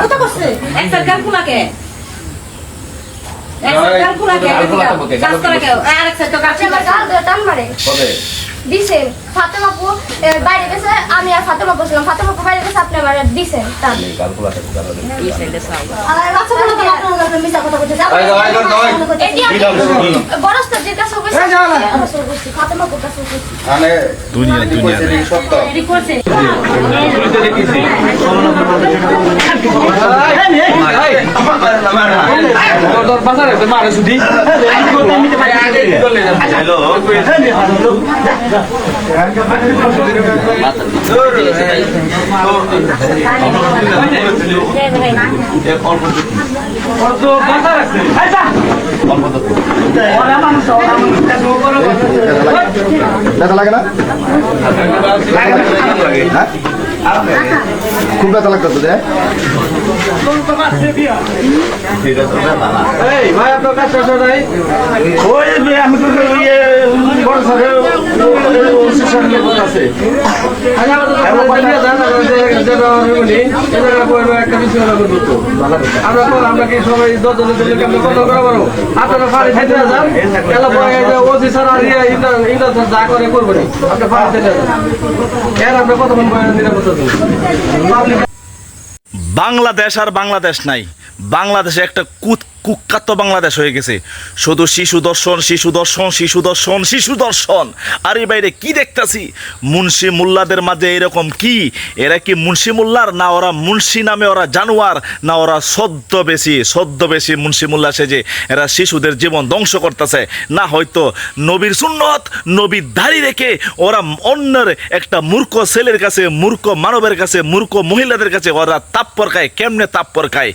কত করছে একটা গাল কুলাকে দিছেন ফাতেমা আপু বাইরে গেছে আমি আর ফাতেমা বসলাম ফাতেমা আপু বাইরে গেছে আপনি আমার দিছেন তার মিছা কথা বলতে বরস্ত যে কাছে বসে ফাতেমা আপুর কাছে মানে দুনিয়া সত্য করছে ব্যথা লাগে না খুব ব্যথা লাগতো দেখ আমরা কি সবাই 10 জনের জন্য কেমন কত করে পারো আপনারা ফাড়ি খাইতে যান এলা পরে ওসি স্যার আর ইন্টার যা করে করবো না আপনি ফাড়ি খাইতে যান এর আমরা কতক্ষণ নিরাপত্তা দেব বাংলাদেশ আর বাংলাদেশ নাই বাংলাদেশে একটা কুখ্যাত বাংলাদেশ হয়ে গেছে শুধু শিশু দর্শন শিশু দর্শন শিশু দর্শন শিশু দর্শন আর এই বাইরে কি দেখতেছি মুন্সি মোল্লাদের মাঝে এরকম কি এরা কি মুন্সি মোল্লার না ওরা মুন্সি নামে ওরা জানোয়ার না ওরা ছদ্মবেশী মুন্সি মোল্লা সেজে এরা শিশুদের জীবন ধ্বংস করতেছে না হয়তো নবীর সুন্নত নবীর দাড়ি রেখে ওরা অন্যের একটা মূর্খ ছেলের কাছে মূর্খ মানবের কাছে মূর্খ মহিলাদের কাছে ওরা তাপ্পর খায় কেমনে তাপ্পর খায়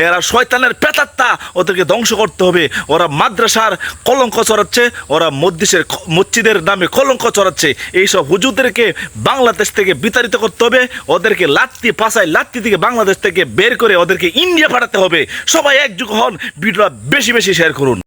এরা শয়তানের পেতাত্তা ওদেরকে ধ্বংস করতে হবে ওরা মাদ্রাসার কলঙ্ক চড়াচ্ছে ওরা মসজিদের নামে কলঙ্ক চড়াচ্ছে এইসব হুজুরদেরকে বাংলাদেশ থেকে বিতাড়িত করতে হবে ওদেরকে লাত্তি থেকে বাংলাদেশ থেকে বের করে ওদেরকে ইন্ডিয়া পাঠাতে হবে সবাই একযোগ হন ভিডিওটা বেশি বেশি শেয়ার করুন।